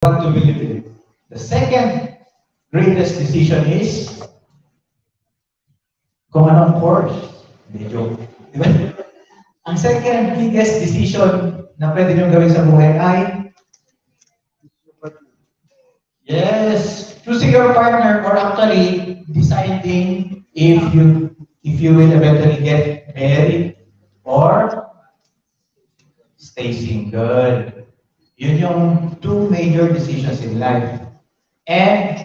what to believe in. The second greatest decision is kung anong course. Hindi joke. Di ba? Ang second biggest decision na pwede nyo gawin sa buhay ay yes, choosing your partner or actually deciding if you will eventually get married or stay single. Yun yung two major decisions in life. And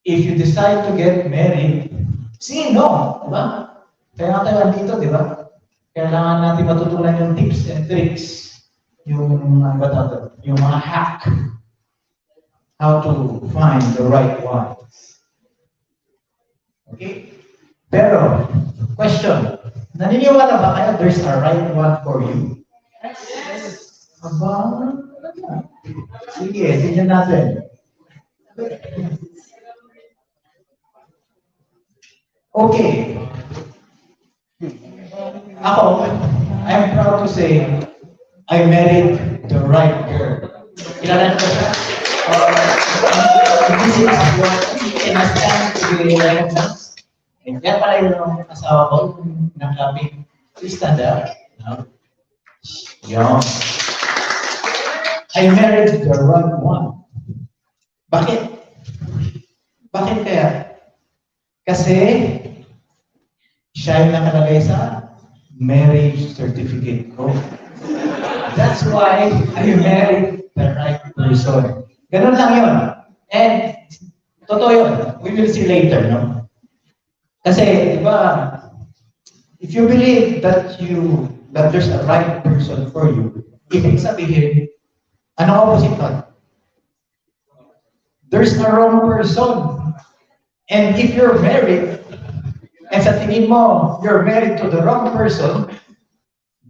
if you decide to get married, sino? Diba? Kaya tayo andito, di ba? Kailangan natin matutunan yung tips and tricks, yung mga hack, how to find the right one. Okay? Pero, question, naniniwala ba kayo there's a right one for you? Yes. Aba, sige, tingnan natin. Okay. Ako, I'm proud to say I married the right girl. Kilala niyo ba siya? This is what in a stand to be recognized. And yan pala yung asawa ko, nakaping, please stand up. No? Yan. I married the right one. Bakit? Bakit kaya? Kasi siya yung nakalagay sa marriage certificate ko. That's why I married the right person. Ganun lang yun. And totoo yun. We will see later, no? Kasi, di ba, if you believe that there's a right person for you, ibig sabihin, ano opposite nun? There's a wrong person. And if you're married, and sa tingin mo, you're married to the wrong person,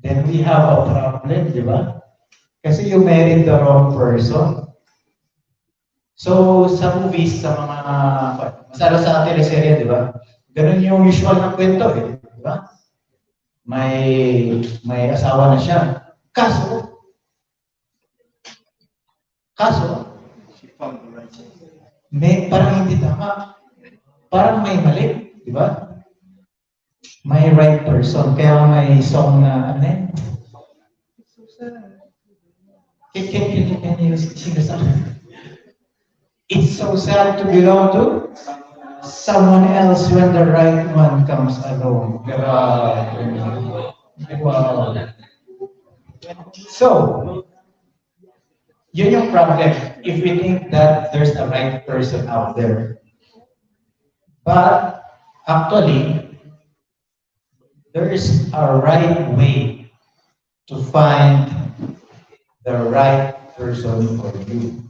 then we have a problem, di ba? Kasi you married the wrong person. So, sa movies, sa mga, masala sa teleserye, di ba? Ganun yung usual na kwento, eh. Di ba? May asawa na siya. Kaso, may parang hindi tama. Parang may mali, di ba? May right person. Kaya may song na, ano eh? Can you sing the song? It's so sad to belong to someone else when the right one comes along. Wow. So, yun yung problem if we think that there's a right person out there. But actually, there is a right way to find the right person for you.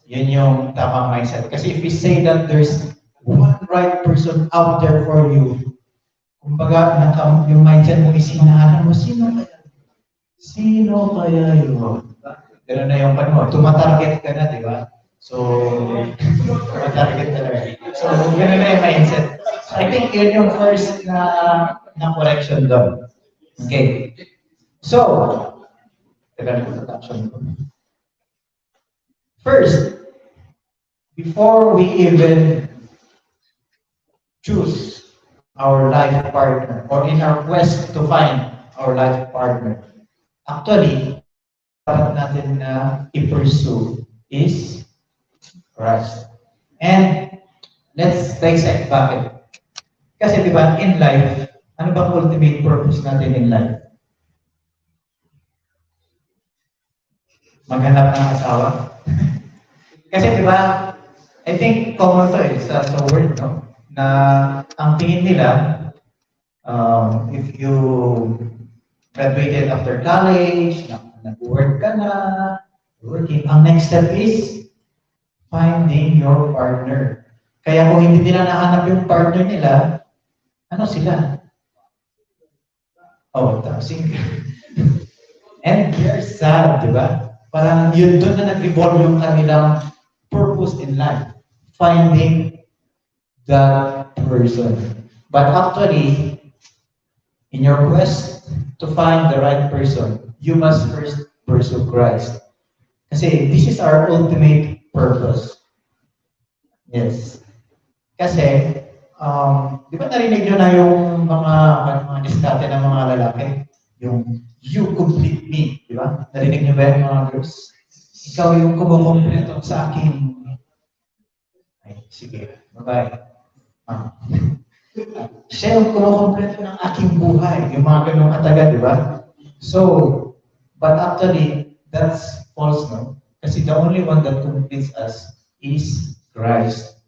Yun yung tamang mindset. Kasi if we say that there's one right person out there for you, kumbaga, yung mindset mo is hinahanap mo, sino kaya? Sino kaya yun? Gano'n na yung mo, tumatarget ka na, di ba? So, tumatarget talaga. So, gano'n na yung mindset. So, I think yun yung first na correction doon. Okay. So, first, before we even choose our life partner or in our quest to find our life partner, actually, dapat natin na i-pursue is Christ. And let's dissect bakit. Kasi di ba, in life, ano bang ultimate purpose natin in life? Maghanap ng asawa. Kasi di ba, I think common to sa world, no? Na ang tingin nila, if you graduated after college, nag-work ka na, working, ang next step is finding your partner. Kaya kung hindi nila nahanap yung partner nila, ano sila? Oh, single. And they're sad, di ba? Parang yun doon na nag-revolve yung kanilang purpose in life. Finding that person. But actually, in your quest to find the right person, you must first pursue Christ. Kasi this is our ultimate purpose. Yes. Kasi, di ba narinig nyo na yung mga diskarte ng mga lalaki? Yung, you complete me, di ba? Narinig nyo ba yung mga girls? Ikaw yung kumukompleto sa akin. Ay, sige, bye-bye. Ah. Siya yung kumukompleto ng aking buhay, yung mga ganong kataga, di ba? So, but actually, that's false, no? Kasi the only one that completes us is Christ.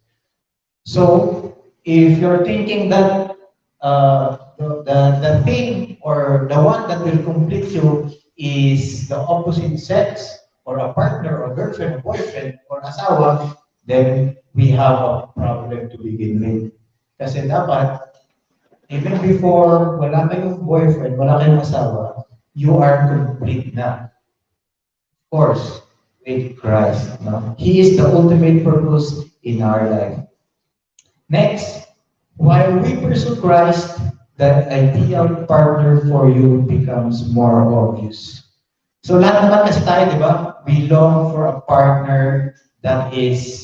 So, if you're thinking that the thing or the one that will complete you is the opposite sex, or a partner, or girlfriend, or boyfriend, or asawa, then we have a problem to begin with. Kasi dapat, even before wala kayong boyfriend, wala kayong asawa, you are complete na. Of course, with Christ. No? He is the ultimate purpose in our life. Next, while we pursue Christ, the ideal partner for you becomes more obvious. So lahat naman kasi tayo, di ba? We long for a partner that is,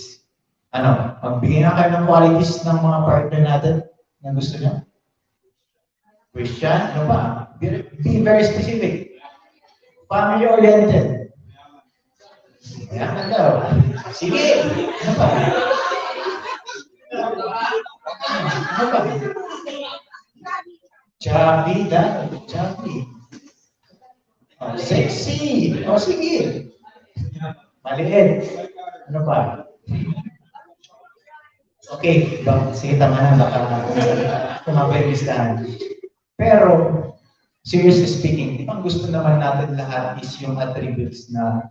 magbigay nga kayo ng qualities ng mga partner natin na gusto niyo. Christian, ano ba? Be very specific. Family-oriented. Yan, ano? Sige, ano ba? Ano ba? Chubby, chubby. Oh, sexy. O, sige. Maliit. Ano ba? Okay, sige, tama na. Baka kumabay listahan. Pero, seriously speaking, di ba gusto naman natin lahat is yung attributes na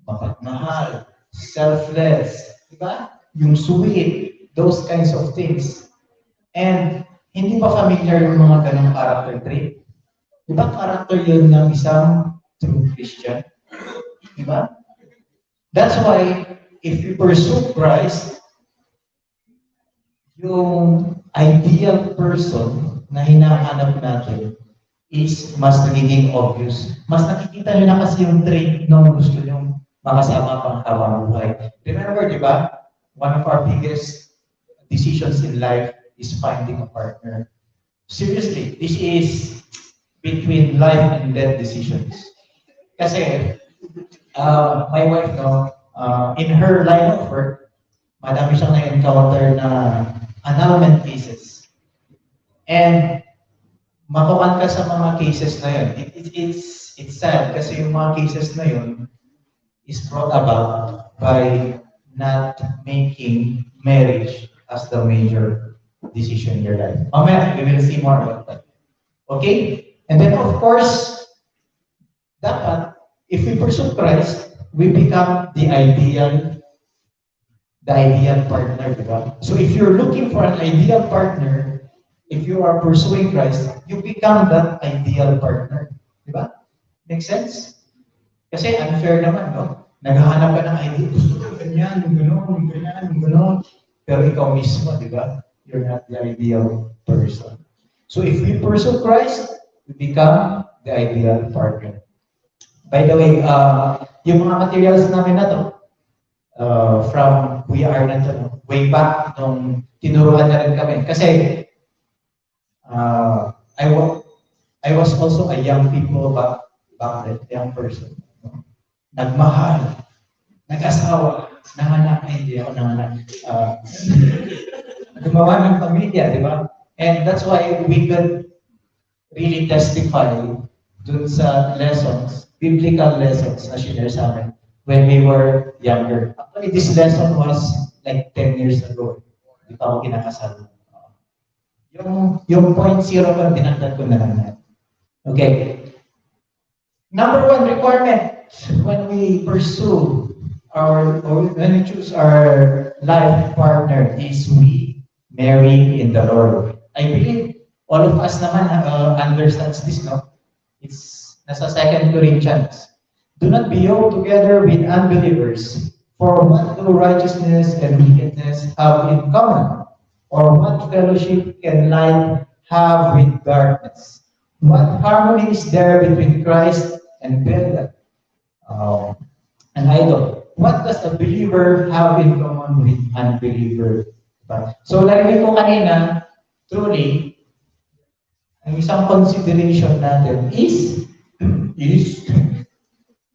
mapagmahal, selfless, di ba? Yung sweet, those kinds of things. And hindi ba familiar yung mga ganong character trait? Di ba character yun ng isang true Christian? Di ba? That's why, if we pursue Christ, yung ideal person na hinahanap natin is mas nagiging obvious. Mas nakikita nyo na kasi yung trait ng gusto nyo makasama pang habang buhay. Remember, di ba? One of our biggest decisions in life is finding a partner. Seriously, this is between life and death decisions. Kasi, my wife, in her line of work, madami siyang na-encounter na annulment cases. And makukan ka sa mga cases na yun. It's sad kasi yung mga cases na yun is brought about by not making marriage as the major decision in your life. Mamaya, we will see more about that. Okay? And then of course, dapat, if we pursue Christ, we become the ideal partner, diba? So if you're looking for an ideal partner, if you are pursuing Christ, you become that ideal partner. Diba? Make sense? Kasi unfair naman, no? Naghahanap ka ng ideal, gusto ko ganyan, yung gano'n. Pero ikaw mismo, diba? You're not the ideal person. So if we pursue Christ, we become the ideal partner. By the way, yung mga materials namin na to, from We Are na to, way back nung tinuruan na rin kami. Kasi, I was also a young people back then, young person. Nagmahal, nag-asawa, nanganak, hindi ako nanganak. Gumawa ng pamilya, di ba? And that's why we could really testify dun sa lessons, biblical lessons na share sa amin when we were younger. Actually, this lesson was like 10 years ago. Hindi pa ako kinakasal. Yung 0.0 pa, dinagdag ko na lang na. Okay. Number one requirement when we pursue or when we choose our life partner is we marry in the Lord. I believe all of us naman understands this, no? It's nasa 2 Corinthians. Do not be yoked together with unbelievers. For what do righteousness and wickedness have in common? Or what fellowship can light have with darkness? What harmony is there between Christ and Belial? an idol. What does a believer have in common with unbeliever? Diba? So, narinig ko kanina, truly, ang isang consideration natin is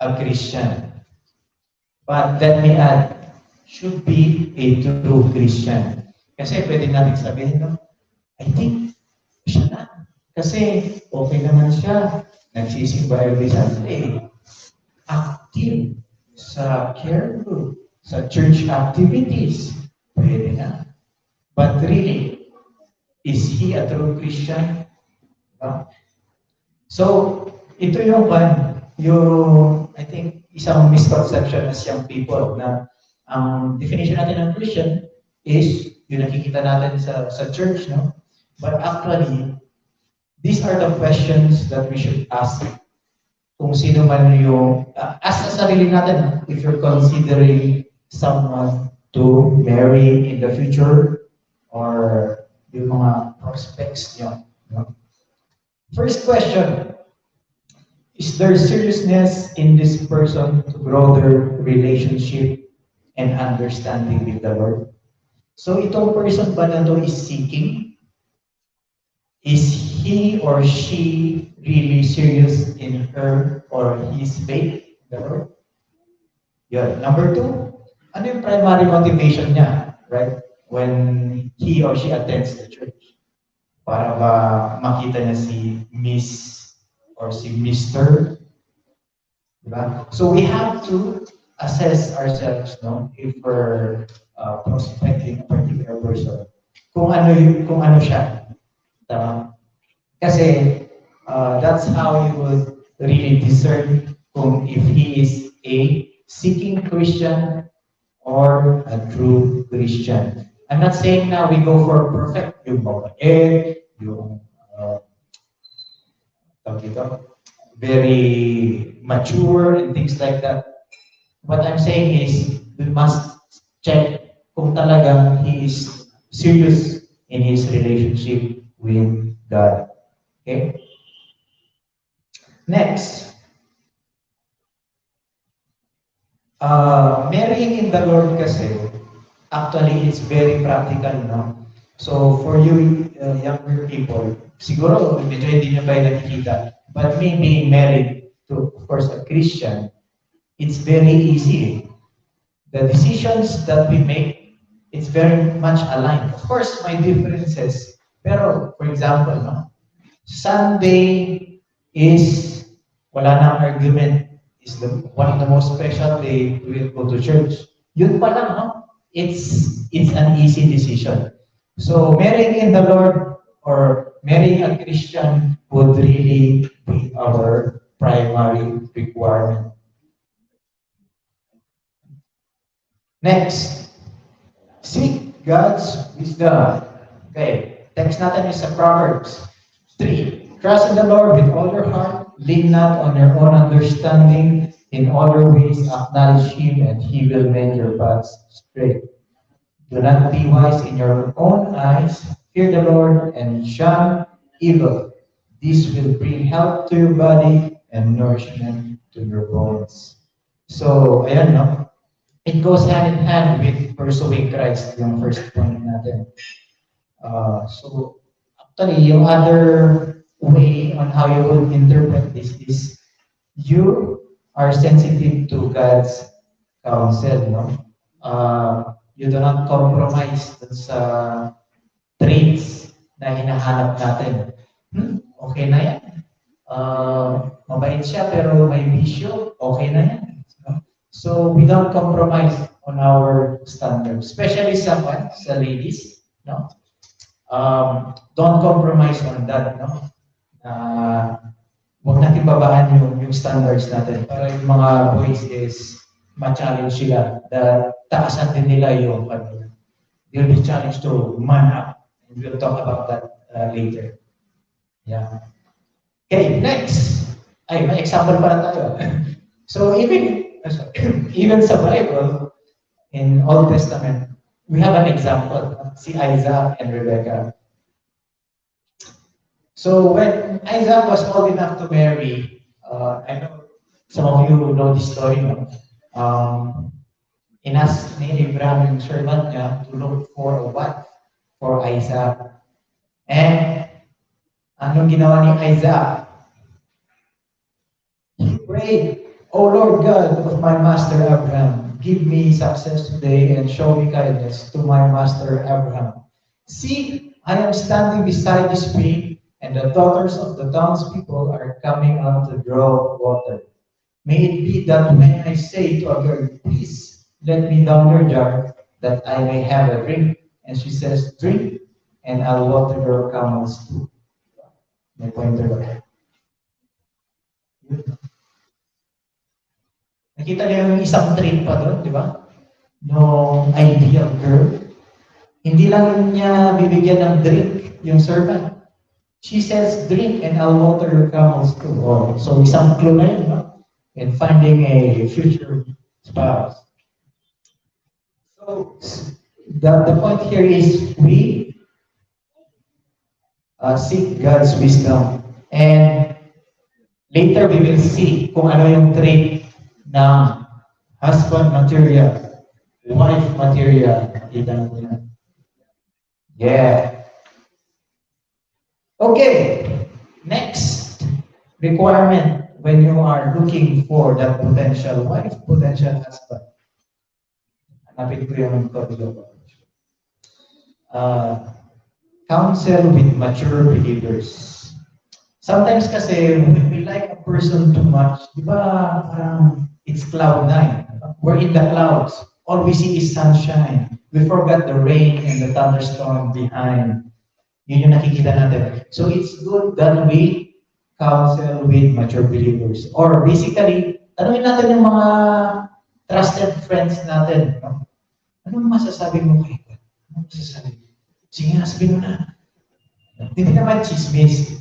a Christian. But let me add, should be a true Christian. Kasi pwede natin sabihin, no? I think, siya na. Kasi okay naman siya. Nagsisimba every Sunday. Active sa care group, sa church activities. Pwede na. But really, is he a true Christian? So, ito yung I think, isang misconception as young people na ang definition natin ng Christian is yung nakikita natin sa church, no? But actually, these are the questions that we should ask kung sino man yung, ask sa sarili natin, if you're considering someone to marry in the future or yung mga prospects nyo. No? First question, is there seriousness in this person to grow their relationship and understanding with the Lord? So itong person ba na to is seeking? Is he or she really serious in her or his faith in the Lord? Yun. Number two, ano yung primary motivation niya, right? When he or she attends the church. Para ba makita niya si Miss or si Mr. Diba? So we have to assess ourselves, no, if we're prospecting a particular person. Kung ano siya. Tama? Kasi that's how you would really discern kung if he is a seeking Christian or a true Christian. I'm not saying now we go for perfect, yung mabait, yung very mature and things like that. What I'm saying is we must check kung talagang he is serious in his relationship with God. Okay? Next. Marrying in the Lord kasi, actually, it's very practical, no? So, for you younger people, siguro, medyo hindi nyo ba yung nakikita, but me being married to, of course, a Christian, it's very easy. The decisions that we make, it's very much aligned. Of course, my differences, pero, for example, no? Sunday is, wala nang argument, is one of the most special day we will go to church. Yun pa lang, no? It's an easy decision. So, marrying in the Lord or marrying a Christian would really be our primary requirement. Next, seek God's wisdom. Okay, text natin is sa Proverbs 3. Trust in the Lord with all your heart, lean not on your own understanding, in all your ways acknowledge Him, and He will make your paths straight. Do not be wise in your own eyes, fear the Lord, and shun evil. This will bring health to your body and nourishment to your bones. So, ayan, no? It goes hand in hand with pursuing Christ, yung first point natin. So, actually, yung other way on how you would interpret this is you are sensitive to God's counsel, no? You do not compromise sa traits na hinahanap natin. Okay na yan. Mabait siya pero may bisyo, okay na yan. So we don't compromise on our standards, especially sa ladies, no? Don't compromise on that, no? Huwag natin babaan yung standards natin para yung mga boys is ma-challenge sila. Taasan din nila yung they'll be challenged to man up. And we'll talk about that later. Yeah. Okay, next. Ay, may example pa tayo. So even sa Bible, in Old Testament, we have an example, si Isaac and Rebecca. So when Isaac was old enough to marry, I know some of you know this story, no? Um, Inas ni Abraham yung servant niya to look for a wife for Isaac. And anong ginawa ni Isaac? He prayed, O Lord God of my master Abraham, give me success today and show me kindness to my master Abraham. See, I am standing beside the spring, and the daughters of the townspeople are coming out to draw water. May it be that when I say to a girl, please let me down your jar, that I may have a drink, and she says, drink, and I'll water your camels too. May pointer ba? Nakita niyo yung isang trait pa doon, di ba? No ideal girl. Hindi lang niya bibigyan ng drink yung servant. She says, drink and I'll water your camels too. Oh, so isang clue na yun, no? In finding a future spouse. So the point here is we seek God's wisdom. And later we will see kung ano yung trait ng husband material, wife material. Kita natin yan. Yeah. Okay. Next requirement when you are looking for that potential wife, potential husband. Hanapin ko yung kodigo. Counsel with mature believers. Sometimes kasi when we like a person too much, di ba, it's cloud nine. We're in the clouds. All we see is sunshine. We forgot the rain and the thunderstorm behind. Yun yung nakikita natin. So it's good that we counsel with mature believers. Or basically, tanungin natin yung mga trusted friends natin. No? Anong masasabi mo kay Ika? Anong masasabi mo? Sige na, sabihin mo na. Hindi naman chismis.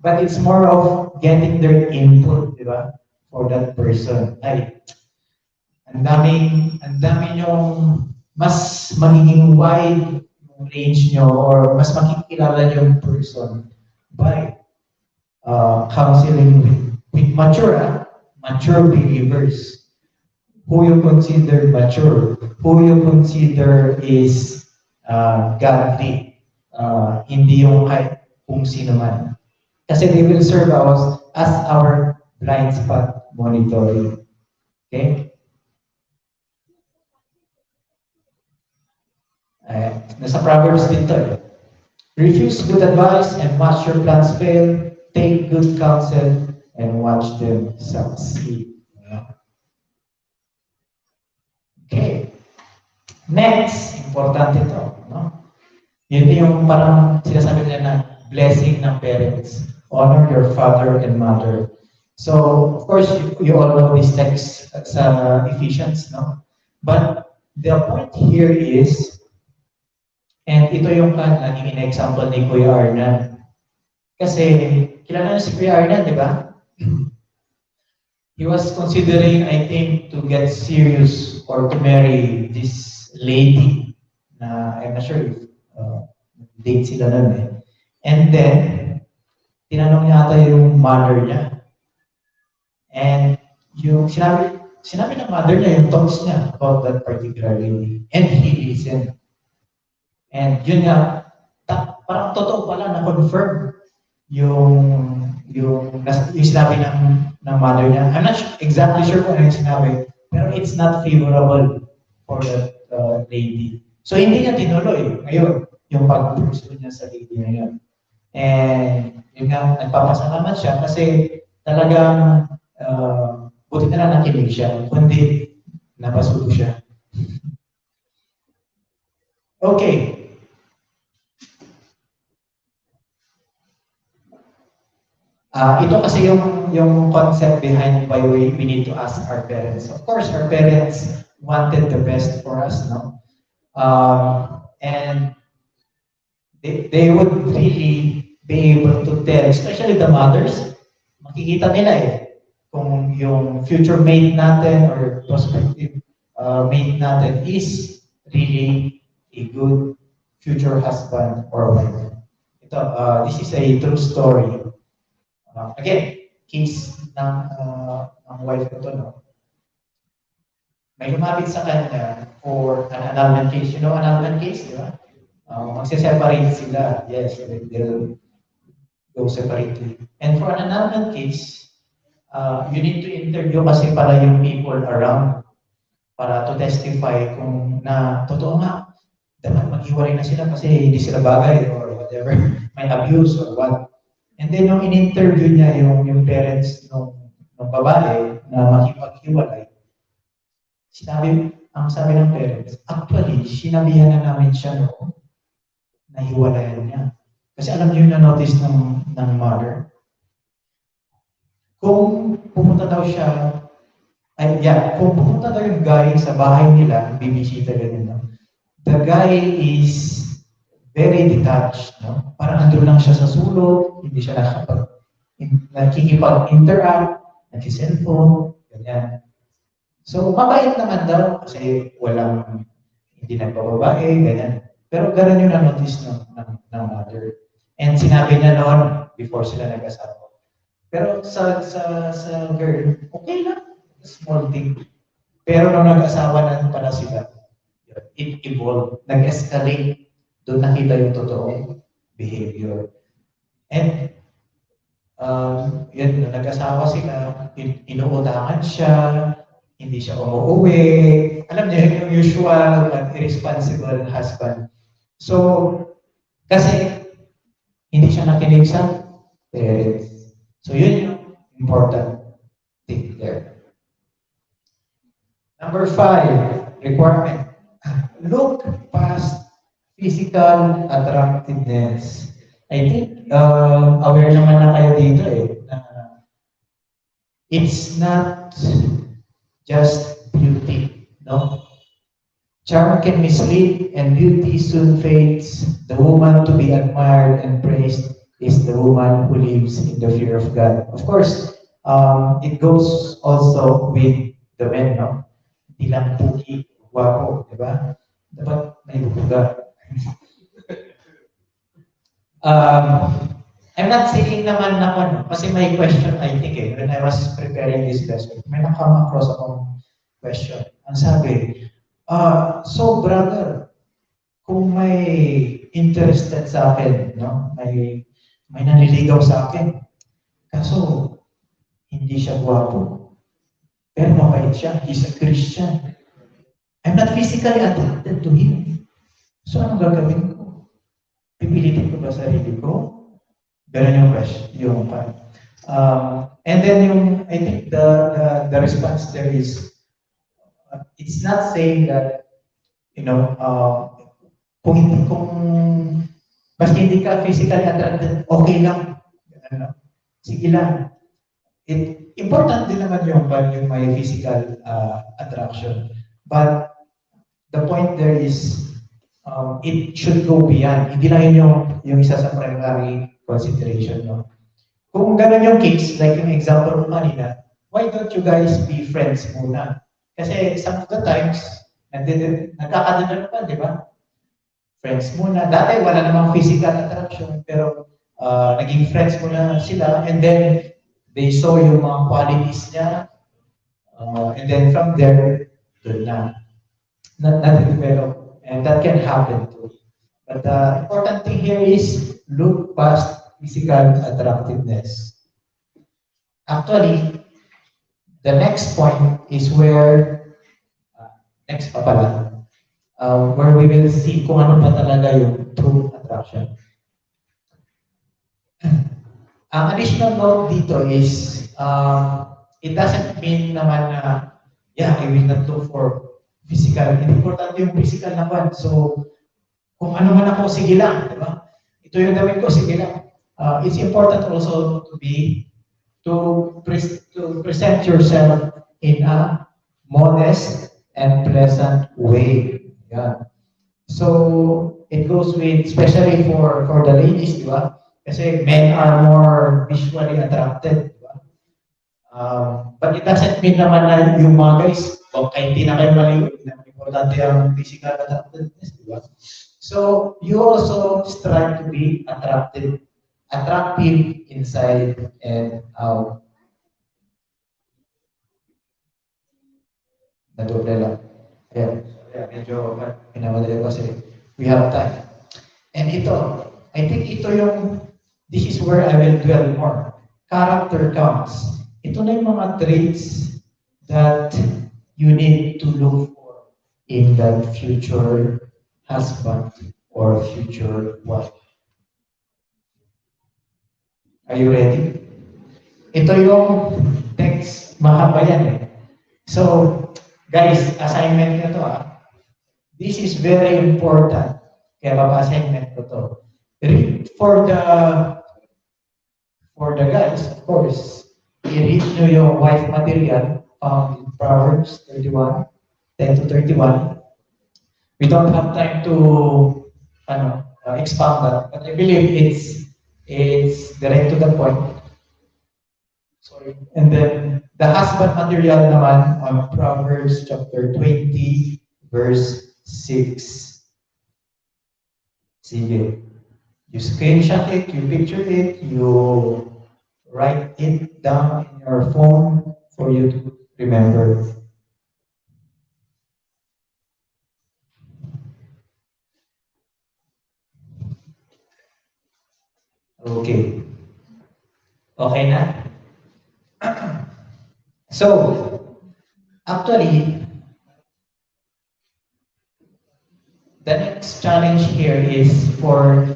But it's more of getting their input, di ba? For that person. Ay, ang dami yung mas magiging wide yung range nyo or mas makikilala yung person by counseling with mature believers who you consider mature, who you consider is godly, hindi yung kahit kung sino man. Kasi they will serve us as our blind spot monitoring. Okay? Nasa Proverbs dito eh. Refuse good advice and watch your plans fail. Take good counsel and watch them succeed. Okay. Next, importante ito. No? Yun yung parang sinasabi nila na blessing ng parents. Honor your father and mother. So, of course, you all know this text sa Ephesians, no? But the point here is, and ito yung naging example ni Kuya Arnan. Kasi, kilala na si Kuya Arnan, di ba? He was considering, I think, to get serious or to marry this lady na I'm not sure if date sila nun eh. And then, tinanong niya ata yung mother niya. And yung sinabi ng mother niya yung thoughts niya about that particular lady. And he listened. And yun nga, parang totoo pala na-confirm yung sinabi ng mother niya. I'm not exactly sure kung ano yung sinabi, pero it's not favorable for that lady. So hindi niya tinuloy ngayon yung pag-pursue niya sa lady na yun. And yun nga, nagpapasalamat siya kasi talagang buti na lang nakinig siya, kundi napasuko siya. Okay. Ito kasi yung concept behind why we need to ask our parents. Of course, our parents wanted the best for us, no? And they would really be able to tell, especially the mothers, makikita nila eh, kung yung future mate natin or prospective mate natin is really a good future husband or wife. Ito, this is a true story. Again, case ng wife ko to, no? may lumapit sa kanya for an annulment case. You know annulment case, di ba? Magse-separate sila. Yes, they'll go separately. And for an annulment case, you need to interview kasi pala yung people around para to testify kung na totoo nga, dapat maghiwalay na sila kasi hindi sila bagay or whatever, may abuse or what. And then nung in-interview niya yung parents ng babae na makipaghiwalay, ang sabi ng parents, actually, sinabihan na namin siya noon na hiwalayan niya. Kasi alam niyo yung na-notice ng mother, kung pumunta daw siya, kung pumunta daw yung guy sa bahay nila, bibisita ganun, no? The guy is very detached, no? Parang andun lang siya sa sulok, hindi siya nakikipag-interact, nag-cellphone, ganyan. So, mabait naman daw kasi hindi nagpababae, ganyan. Pero ganun yung na-notice ng mother. And sinabi niya noon, before sila nag-asawa. Pero sa girl, okay lang. Small thing. Pero nung nag-asawa na pala sila, it evolved. Nag-escalate. Doon nakita yung totoong behavior. And yun, nung nag-asawa sila, inuutangan siya, hindi siya umuwi. Alam niyo, yung usual, irresponsible husband. So, kasi hindi siya nakinig sa parents. So, yun yung important thing there. Number 5, requirement. Look past physical attractiveness. I think aware naman na kayo dito it's not just beauty, no? Charm can mislead and beauty soon fades. The woman to be admired and praised is the woman who lives in the fear of God. Of course, it goes also with the men, no? Hindi lang puki, guwapo, di ba? Dapat may bubuga. I'm not saying naman na kasi may question, I think, when I was preparing this lesson, may nakama across akong question. Ang sabi, so brother, kung may interested sa akin, no? May nanliligaw sa akin, kaso hindi siya guwapo, pero mabait siya, he's a Christian. I'm not physically attracted to him. So anong gagawin ko? Pipilitin ko ba sarili ko? Ganun yung question, and then I think the response there is, it's not saying that, kung basta hindi ka physically attracted, okay lang. Sige lang. Important din naman yung may physical attraction. But the point there is, it should go beyond. Hindi lang yun yung isa sa primary consideration, no? Kung gano'n yung case, like yung example ko kanina, why don't you guys be friends muna? Kasi some of the times, nagkakadala pa, di ba? Friends muna. Dati wala namang physical attraction, pero naging friends muna sila, and then they saw yung mga qualities niya, and then from there, doon na develop. And that can happen too. But the important thing here is look past physical attractiveness. Actually, the next point is where, next pa pala, where we will see kung ano pa talaga yung true attraction. Ang additional note dito is, it doesn't mean naman na, I will not look for physical. Important yung physical naman. So, kung ano man ako, sige lang, di ba? Ito yung gawin ko, sige lang. It's important also to present yourself in a modest and pleasant way. Yeah. So it goes with, especially for the ladies, di ba? Kasi men are more visually attracted, di ba? But it doesn't mean naman na yung mga guys, kahit hindi na kayo maliw, importante ang physical attractiveness, di ba? So you also strive to be attractive inside and out. Nadoble lang. Ayan. Ayan, medyo pinamadali ko kasi we have time. And ito, I think ito yung, this is where I will dwell more. Character counts. Ito na yung mga traits that you need to look for in that future husband or future wife. Are you ready? Ito yung text, mahaba yan eh. So, guys, assignment nyo to ah. This is very important. Kaya papa-assignment ko to. Read for the guys, of course, i-read nyo yung wife material found in Proverbs 31, 10 to 31. We don't have time to expound that, but I believe it's direct to the point. Sorry. And then the husband material naman on Proverbs chapter 20, verse 6. Sige. You screenshot it, you picture it, you write it down in your phone for you to remember. Okay. Okay na? So, actually, the next challenge here is for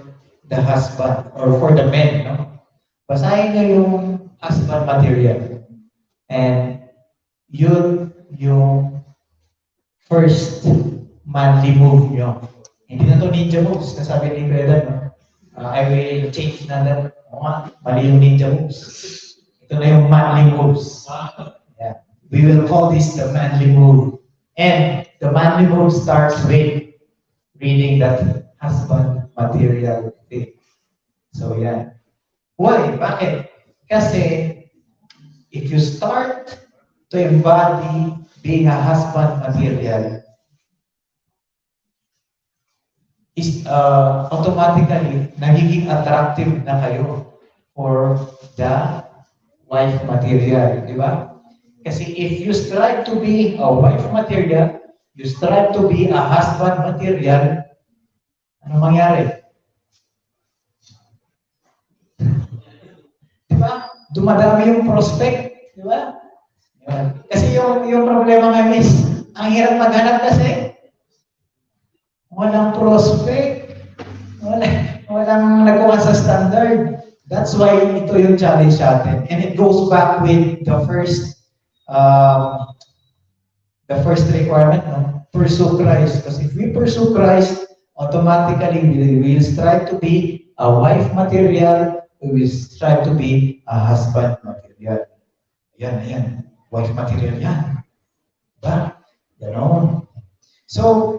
the husband or for the men, no? Basahin nyo yung husband material. And yun yung first manly move nyo. Hindi na to ninja moves, nasabi ni Breda, no? I will change na that. Mali yung ninja moves. Ito na yung manly moves. Yeah. We will call this the manly move. And the manly move starts with reading that husband material thing. So, yeah. Why? Bakit? Kasi if you start to embody being a husband material, is automatically nagiging attractive na kayo for the wife material, di ba? Kasi if you strive to be a wife material, you strive to be a husband material, ano mangyari? Di ba? Dumadami yung prospect, di ba? Kasi yung problema nga is, ang hirap maghanap kasi, walang prospect, walang nakuha sa standard. That's why ito yung challenge natin. And it goes back with the first requirement, no? Pursue Christ. Because if we pursue Christ, automatically we will strive to be a wife material, we will strive to be a husband material. Ayan. Wife material yan. Diba? Ganon. So,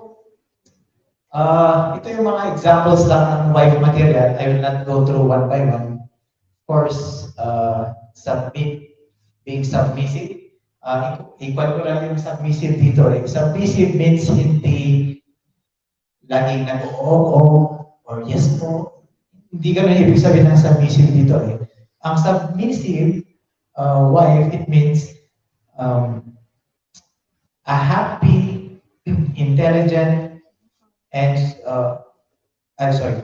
ito yung mga examples lang ng wife material. I will not go through one by one. Of course, being submissive. Equal ko lang yung submissive dito. Submissive means hindi laging nag-oo or yes po. Hindi ganun ibig sabihin ng submissive dito eh. Ang submissive wife, it means a happy, intelligent, and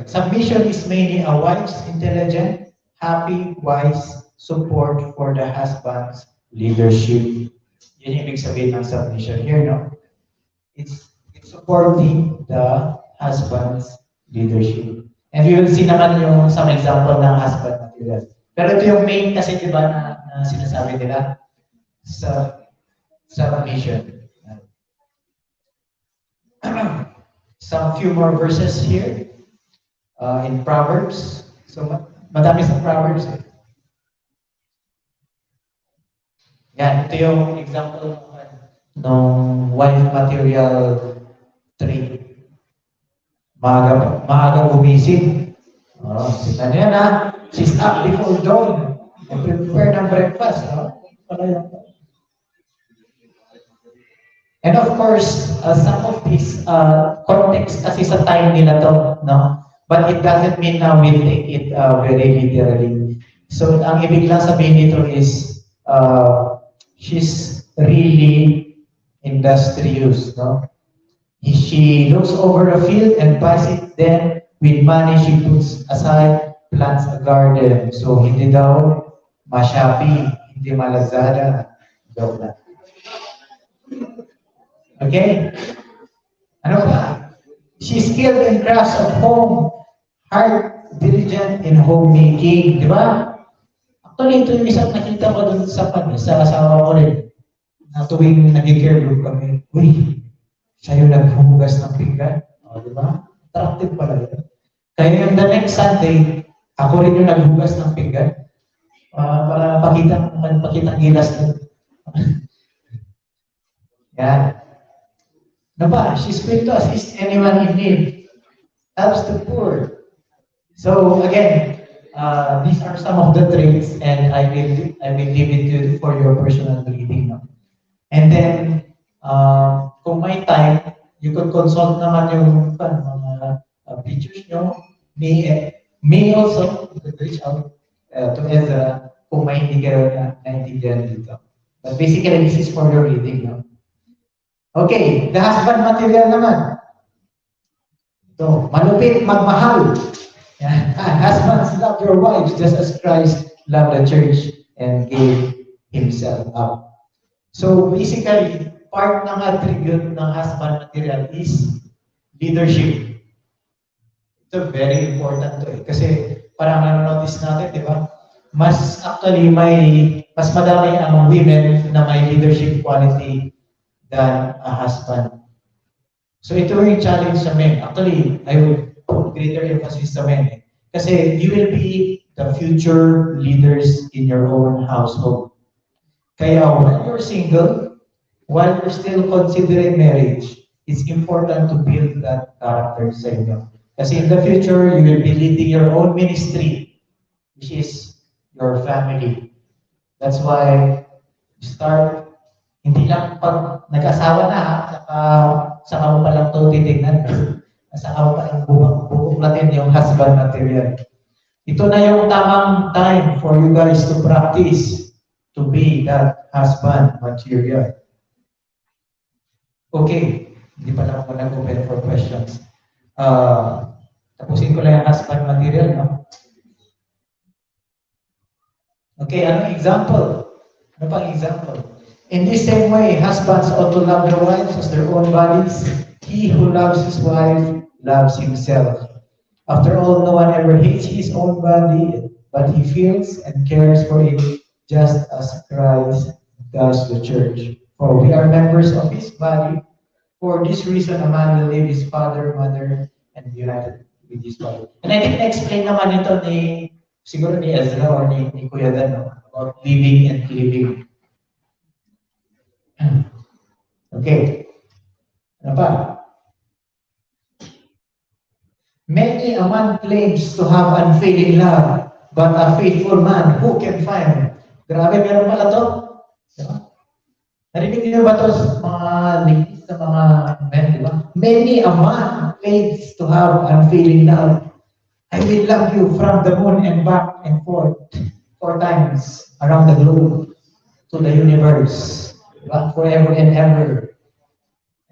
submission is mainly a wife's intelligent, happy, wise support for the husband's leadership. Yun yung ibig sabihin ng submission here, no? It's supporting the husband's leadership. And we will see naman yung some example ng husband material. Pero ito yung main kasi, di ba, na sinasabi nila sa submission. Some few more verses here in Proverbs. So, madami sa Proverbs eh. Yan, ito yung example ng wife material 3. Maaga gumising. Tignan niya na. She's up before dawn. Prepare ng breakfast. And of course, some of these context kasi sa time nila to, no? But it doesn't mean na we take it very literally. So, ang ibig lang sabihin nito is, she's really industrious, no? She looks over the field and buys it. Then, with money she puts aside, plants a garden. So, hindi daw ma-Shopee, hindi ma-Lazada. Joke lang. Okay? Ano pa? She's skilled in crafts of home, hard, diligent in homemaking. Di ba? Actually, ito yung isang nakita ko dun sa asawa ko rin. Na tuwing nag-care group kami, uy, siya yung naghuhugas ng pinggan. O, di ba? Attractive pala yun. Kaya yung the next Sunday, ako rin yung naghuhugas ng pinggan. Para pakitang gilas din. Yan. Ano ba? She's quick to assist anyone in need. Helps the poor. So again, these are some of the traits, and I will leave it to for your personal reading. No? And then, kung may time, you could consult naman yung mga teachers nyo. May also reach out to Ezra kung may hindi kayo naintindihan dito. But basically, this is for your reading. No? Okay, the husband material naman. So, malupit, magmahal. Yeah. Husbands, love your wives just as Christ loved the church and gave himself up. So basically, part ng attribute ng husband material is leadership. Ito very important to kasi parang nanonotice natin, di ba? Mas madami ang women na may leadership quality than a husband. So ito yung challenge sa men. Actually, I would put greater emphasis sa men. Kasi you will be the future leaders in your own household. Kaya when you're single, while you're still considering marriage, it's important to build that character sa inyo. Kasi in the future, you will be leading your own ministry, which is your family. That's why you start, hindi lang pag nag-asawa na, saka mo palang ito titignan. Saka mo palang bubuklatin yung husband material. Ito na yung tamang time for you guys to practice to be that husband material. Okay, hindi pa lang ako nag-open for questions. Tapusin ko lang yung husband material, no? Okay, anong example? Ano pang example? In this same way, husbands ought to love their wives as their own bodies. He who loves his wife loves himself. After all, no one ever hates his own body, but he feels and cares for it just as Christ does the church. For we are members of his body. For this reason, a man will leave his father, mother, and be united with his wife. And I didn't explain naman ito siguro ni Ezra or ni Kuya Dan, no? About living and living. Okay. Ano pa? Many a man claims to have unfailing love, but a faithful man, who can find? Grabe, meron pala to. Diba? Narinig niyo ba ito sa mga ladies, sa mga men, di ba? Many a man claims to have unfailing love. I will love you from the moon and back and forth 4 times around the globe to the universe. Diba? Forever and ever.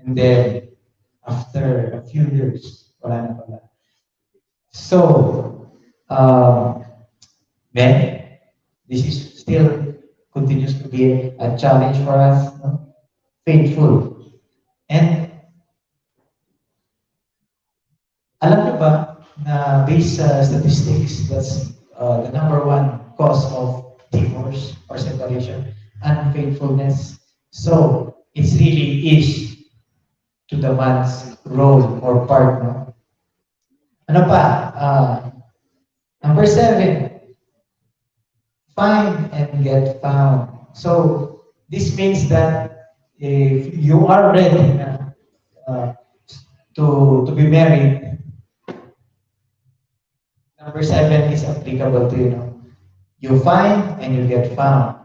And then, after a few years, wala na pala. So, then, this is still continues to be a challenge for us. No? Faithful. And, alam niyo ba na based sa statistics, that's the number 1 cause of divorce or separation, unfaithfulness. So, it really is to the man's role or part. No? Ano pa? Number 7, find and get found. So, this means that if you are ready to be married, number 7 is applicable to you. You find and you get found.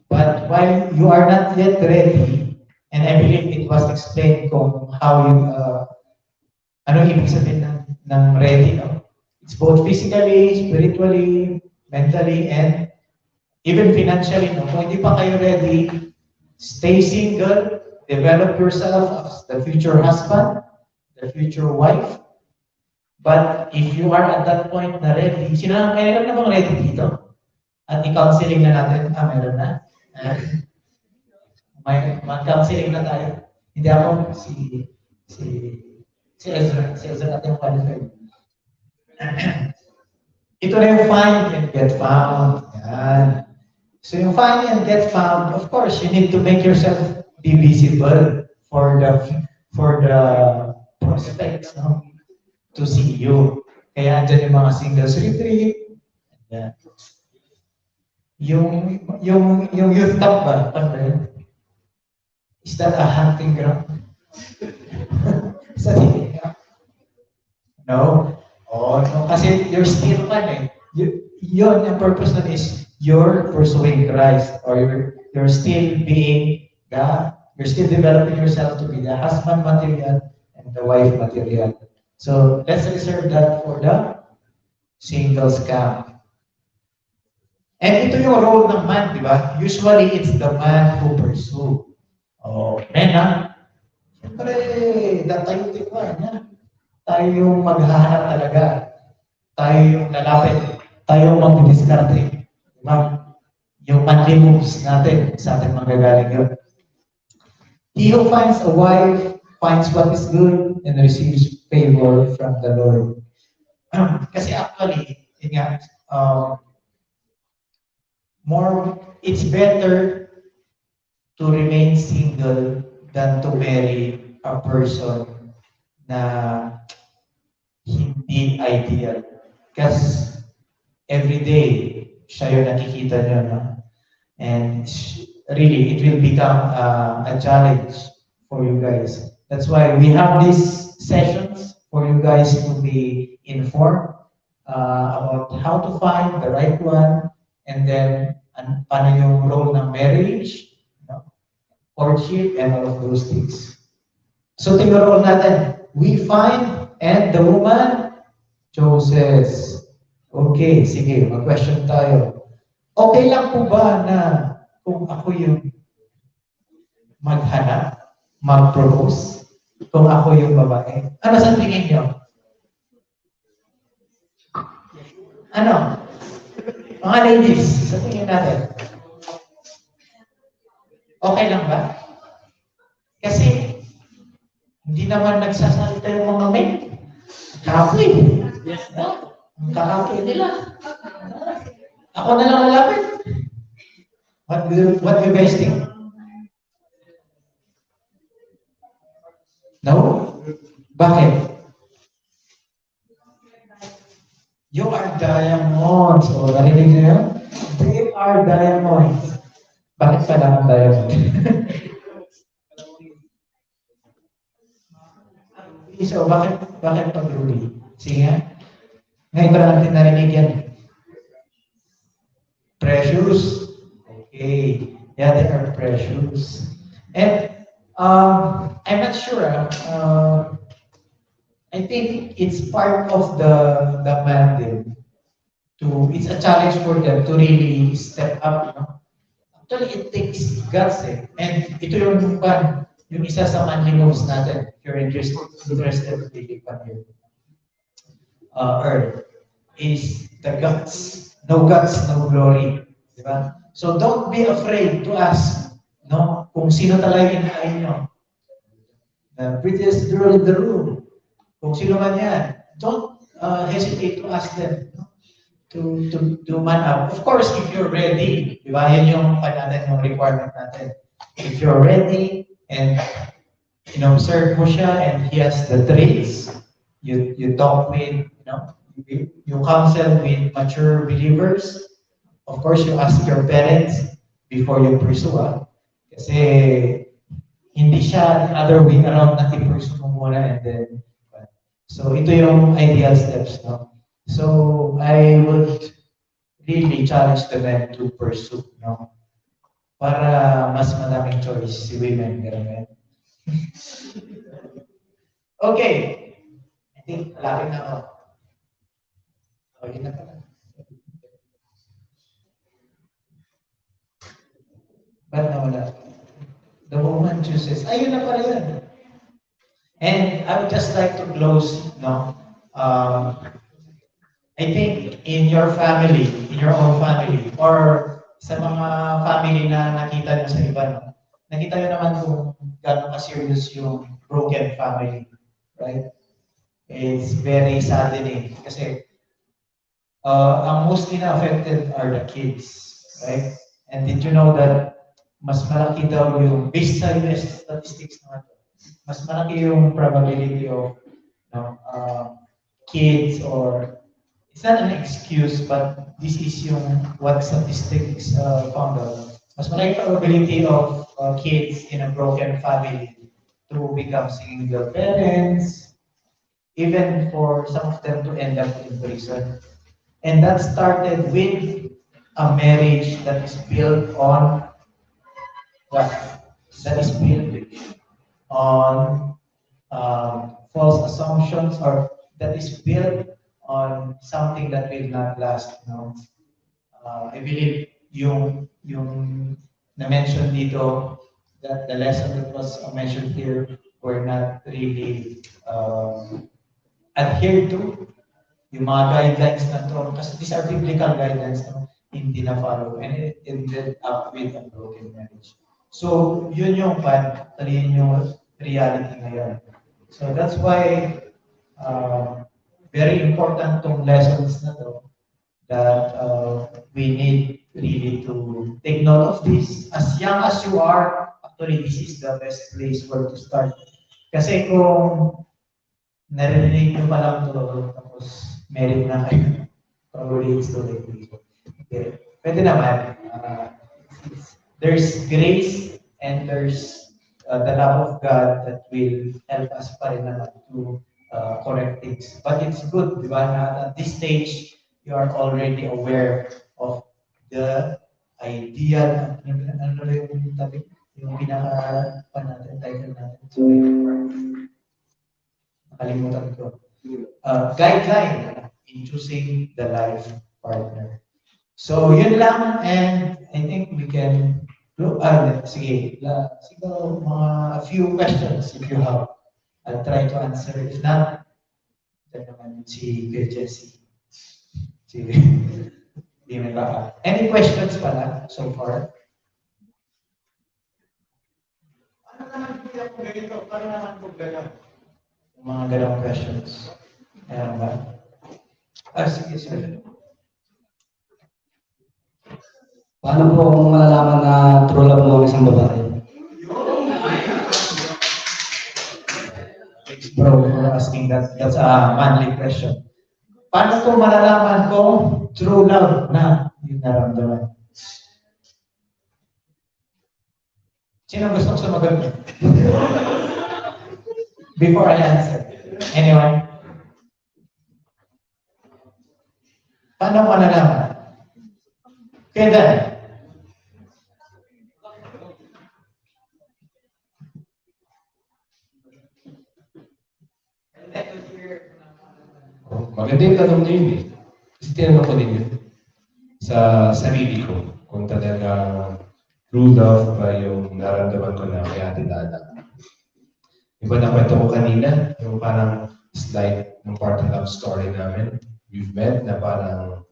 But while you are not yet ready, and I believe it was explained kung how you, ano ibig sabihin ng ready, no? It's both physically, spiritually, mentally, and even financially, no? Kung hindi pa kayo ready, stay single develop yourself as the future husband, the future wife. But if you are at that point na ready, meron na bang ready dito? At i-counseling na natin, meron na. Ah, mag-counseling na tayo. Hindi ako, si, si Ezra natin yung qualified. Ito na yung find and get found. Yan. So yung find and get found, of course, you need to make yourself be visible for the prospects, no? To see you. Kaya andyan yung mga singles retreat. Yan. Yung youth camp ba? Ano ba yun? Is that a hunting ground? Is that it? No? Oh, no. Kasi you're still yun, ang purpose nun is you're pursuing Christ or you're still being you're still developing yourself to be the husband material and the wife material. So let's reserve that for the singles camp. And ito yung role ng man, di ba? Usually it's the man who pursue. Oh, men ha? Siyempre, tayo tikman niya. Tayo yung maghahanap talaga. Tayo yung lalapit. Tayo yung magdidiskarte. Diba? Yung manly moves natin sa ating magagaling yun. He who finds a wife finds what is good and receives favor from the Lord. Kasi actually, it's better to remain single than to marry a person na hindi ideal. Kasi every day, siya yung nakikita niyo, no? And really, it will become a challenge for you guys. That's why we have these sessions for you guys to be informed about how to find the right one, and then paano yung role ng marriage, courtship, and all of those things. So, tingnan natin. We find, and the woman chooses. Okay, sige, mag-question tayo. Okay lang po ba na kung ako yung maghanap, mag-propose, kung ako yung babae? Ano sa tingin nyo? Ano? Mga ladies, sa tingin natin. Okay lang ba? Kasi, hindi naman nagsasalita yung mga men. Kapoy. Yes. No? Ang kakapoy nila. Ako na lang lalapit. What do you guys think? No? Bakit? You are diamonds. O, narinig niyo yun? They are diamonds. Bakit pa naman diamond? So, bakit pag-ruby? Sige nga. Ngayon pa natin narinig yan. Precious. Okay. Yeah, they are precious. And I'm not sure. I think it's part of the mandate it's a challenge for them to really step up. Actually, it takes guts eh. And ito yung isa sa manly moves natin. If you're interested to take it from here. Earth is the guts. No guts, no glory. Diba? So don't be afraid to ask, no? Kung sino talaga inaayos nyo. The prettiest girl in the room. Kung sino man yan. Don't hesitate to ask them. No? To man up. Of course, if you're ready, di ba? Yan yung requirement natin. If you're ready and serve mo siya and he has the traits, you talk with, you counsel with mature believers. Of course, you ask your parents before you pursue. Kasi hindi siya the other way around na i-pursue mo muna and then. So ito yung ideal steps, no? So I would really challenge the men to pursue, no? Para mas madaming choice si women, gano'n. Okay. I think malapit na ako. Okay na pala. Ba't nawala? the woman chooses, ayun na pala yun. And I would just like to close, no? Um, I think in your family, in your own family, or sa mga family na nakita nyo sa iba, no? Nakita nyo naman kung gano'n ka-serious yung broken family, right? It's very saddening kasi ang mostly na affected are the kids, right? And did you know that mas malaki daw yung, based sa US statistics naman, mas malaki yung probability of kids or it's not an excuse, but this is yung what statistics found out. Mas malaki probability of kids in a broken family to become single parents, even for some of them to end up in prison. And that started with a marriage that is built on what? That is built on false assumptions or that is built on something that will not last. I believe yung na-mention dito that the lesson that was mentioned here were not really adhered to yung mga guidelines na to, kasi these are biblical guidelines na hindi na follow and it ended up with a broken marriage. So, yun yung pan, yun yung reality ngayon. So, that's why very important tong lessons na to that we need really to take note of this. As young as you are, actually, this is the best place where to start. Kasi kung narinig nyo pa lang to, tapos married na kayo, probably it's too late. Okay. Pwede naman. There's grace and there's the love of God that will help us pa rin naman to correct things. But it's good, di ba, na at this stage, you are already aware of the ideal, ano yung topic, yung pinaka natin, title natin. So, nakalimutan ko. Guideline in choosing the life partner. So, yun lang, and I think we can look, sige, siguro mga few questions if you have. I'll try to answer. If not, ito naman si Kuya Jesse. Sige. Hindi may baka. Any questions pala so far? Ano naman po yung ganito? Paano naman po gano'n? Yung mga ganong questions. Ayan ba? Sige, sir. Paano po kung malalaman na true love mo ang isang babae? Thanks, bro, for asking that. That's a manly question. Paano ko malalaman kung true love na yung naramdaman? Sino gusto ko sumagot? Before I answer. Anyone? Paano malalaman? Kaya Maganda yung tanong niyo yun eh. Kasi tinanong ko din yun sa sarili ko kung talagang true love ba yung naramdaman ko na kaya tinala. Iba na kwento ko kanina, yung parang slide ng party love story namin. We've met na parang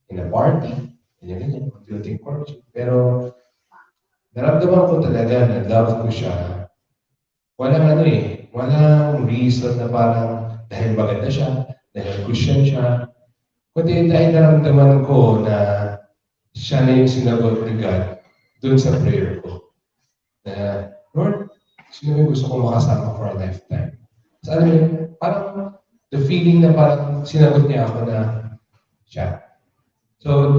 in a party, ganyan, building courtship. Pero naramdaman ko talaga na love ko siya. Walang walang reason na parang dahil maganda siya, dahil Christian siya, kundi dahil naramdaman ko na siya na yung sinagot ni God dun sa prayer ko. Na, Lord, sino yung gusto kong makasama for a lifetime? So, alam mo yun, parang the feeling na parang sinagot niya ako na siya. So,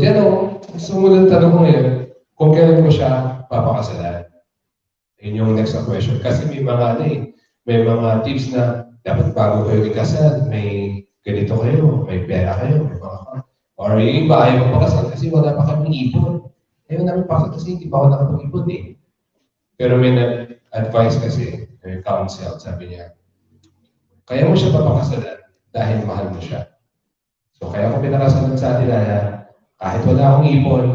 sumunod tanong ko ngayon, kung kailan ko siya papakasalan. Yun yung next question. Kasi may mga may mga tips na dapat bago kayo ikasal, may ganito kayo, may pera kayo, may mga or yung iba ayaw magpakasal kasi wala pa kami ipon. Ayaw namin pakasal kasi hindi pa ako nakapag-ipon eh. Pero may advice kasi, may counsel, sabi niya, kaya mo siya papakasalan dahil mahal mo siya. So kaya ako pinakasalan sa atin na kahit wala akong ipon,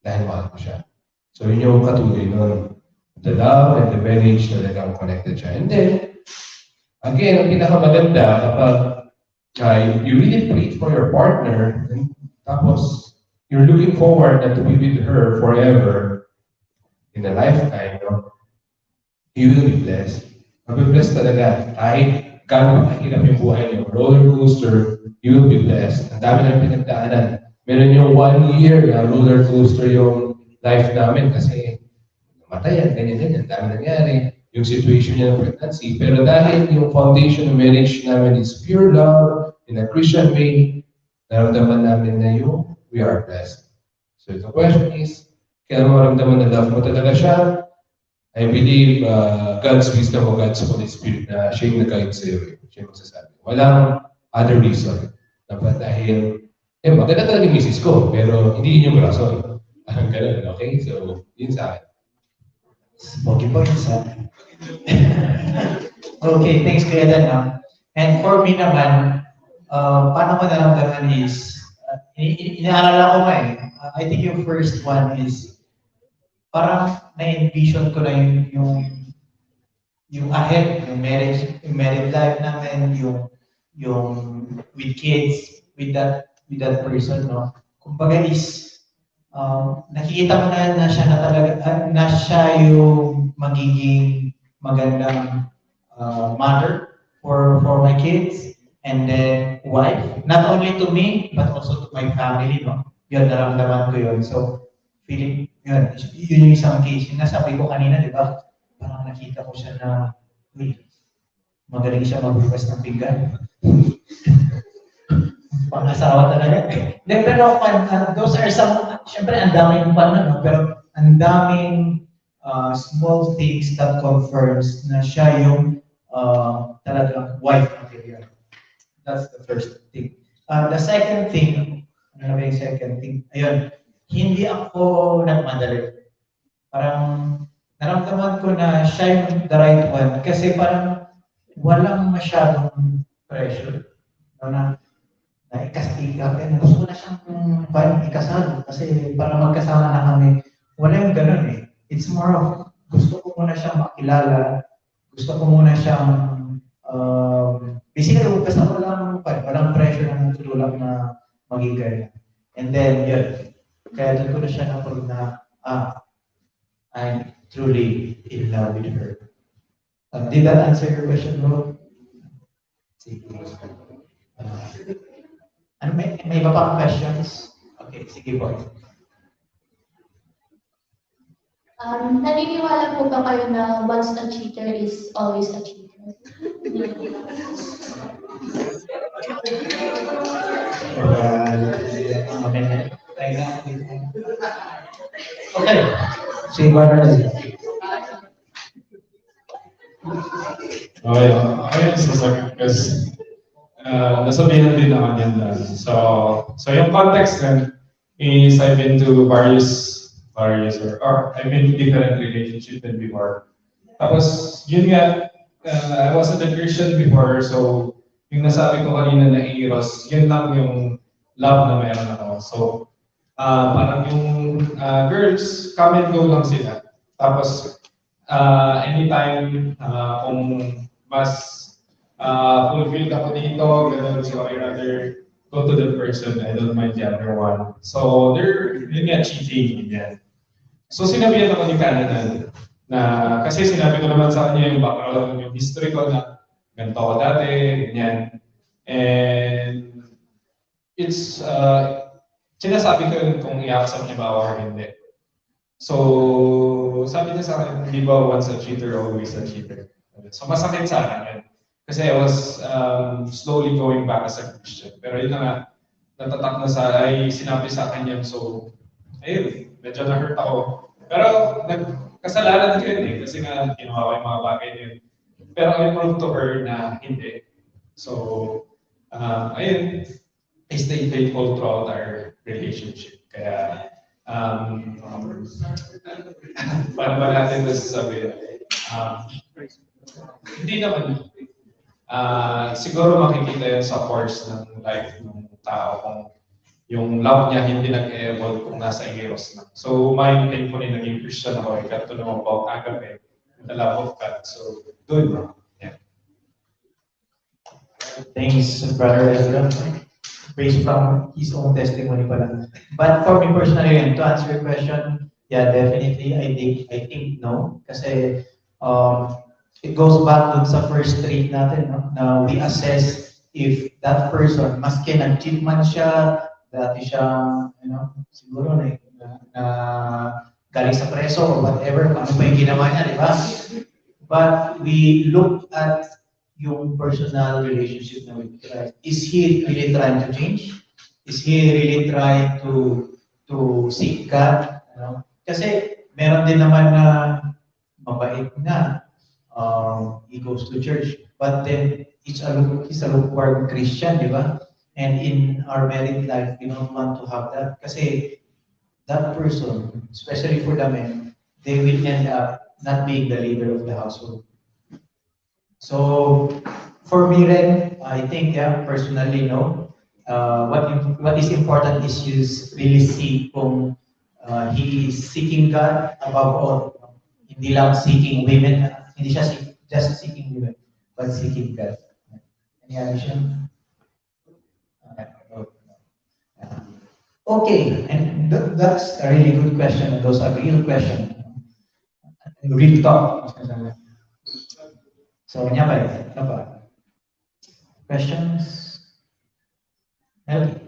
dahil mahal mo siya. So yun yung katuloy nun. the love and the marriage talagang connected siya. And then, again, ang pinakamaganda kapag you really pray for your partner, and tapos you're looking forward na to be with her forever in a lifetime, no? You will be blessed. Mabibless talaga. Kahit gano'n kahirap yung buhay niyo, roller coaster, you will be blessed. Ang dami namin pinagdaanan. Meron yung 1 year na roller coaster yung life namin kasi namatayan, ganyan-ganyan, ang dami nangyari. Yung situation niya ng pregnancy. Pero dahil yung foundation ng marriage namin is pure love, in a Christian way, naramdaman namin na we are blessed. So the question is, kaya mo maramdaman na love mo talaga siya, I believe God's wisdom o God's Holy Spirit na siya yung nag-guide sa'yo. Siya yung magsasabi. Walang other reason. Dapat dahil, maganda talaga yung misis ko, pero hindi yun yung rason. Ganun, okay? So, yun sa akin. Smoky points, ha? Okay, thanks Kuya Dan, no? And for me naman, paano ko naramdaman is, inaalala ko nga eh, I think yung first one is, parang na-envision ko na yung ahead, yung married life namin, yung with kids, with that person, no? Kumbaga is, nakikita ko na siya na talaga, na siya yung magiging magandang mother for my kids, and then wife, not only to me, but also to my family, no? Yun, naramdaman ko yun. So, feeling, yun yung isang case. Yung nasabi ko kanina, di ba? Parang nakita ko siya na, uy, magaling siya magbukas ng pinggan. Pang-asawa talaga. Pero those are some, syempre ang daming no? Pero ang daming small things that confirms na siya yung talagang wife material. That's the first thing. The second thing, ano na ba yung second thing? Ayun, hindi ako nagmadali. Parang naramdaman ko na siya yung the right one kasi parang walang masyadong pressure. No, na ikasal, gusto ko na siyang parang ikasal kasi para magkasama na kami. Wala yung ganun eh. It's more of, gusto ko muna siyang makilala, gusto ko muna siyang, basically, basta walang pressure na tutulak na maging ganyan. And then, yun, kaya doon ko na siya nakulog na, I'm truly in love with her. Did that answer your question, bro? Sige. Ano, may iba pang questions? Okay, sige po. Naniniwala po ba kayo na once a cheater is always a cheater? Okay. Sige, Barnard. Okay, ayun sasagot kasi nasabihan din naman yan na. So yung context then is I've been to various or I've been to different relationships than before. Tapos yun nga, I wasn't a Christian before, so yung nasabi ko kanina na eros, yun lang yung love na meron ako. So parang yung girls, come and go lang sila. Tapos anytime kung mas fulfilled ako dito, ganun, so I rather go to the person, I don't mind the other one. So yun nga, cheating, yan. So sinabihan ako ni Canada na, kasi sinabi ko naman sa kanya yung background, yung history ko na ganito ako dati, ganyan. And it's, sinasabi ko yun kung i-accept niya ba or hindi. So, sabi niya sa akin, di ba once a cheater, always a cheater. So, masakit sa akin yun. Kasi I was slowly going back as a Christian. Pero yun na nga, natatak na sinabi sa akin yun. So, ayun, medyo na-hurt ako. Pero, kasalanan ko yun eh. Kasi nga, ginawa ko yung mga bagay yun. Pero I proved to her na hindi. So, ayun, I stayed faithful throughout our relationship. Kaya, paano ba natin nasasabi? Hindi naman. Siguro makikita yun sa course ng life ng tao kung yung love niya hindi nag-evolve kung nasa Eros lang. So, maintain ko rin naging Christian ako. I got to know about agape, the love of God. So, doon. Yeah. Thanks, Brother Ezra. Based from his own testimony pala. But for me personally, and to answer your question, yeah, definitely, I think no. Kasi it goes back dun sa first trait natin, no? Na we assess if that person, maski nag-cheat man siya, dati siyang, siguro na galing sa preso or whatever, ano pa yung ginawa niya, di ba? But we look at yung personal relationship na with Christ. Is he really trying to change? Is he really trying to seek God? Kasi meron din naman na mabait na he goes to church, but then he's a lukewarm Christian, di ba? And in our married life, we don't want to have that kasi that person, especially for the men, they will end up not being the leader of the household. So, for me, Ren, I think, yeah, personally, no. What is important is you really see kung he is seeking God above all. Hindi lang seeking women, hindi siya just seeking women, but seeking God. Any addition? Okay, and that's a really good question, and those are real questions. Real talk. So, ano pa? Questions? Okay.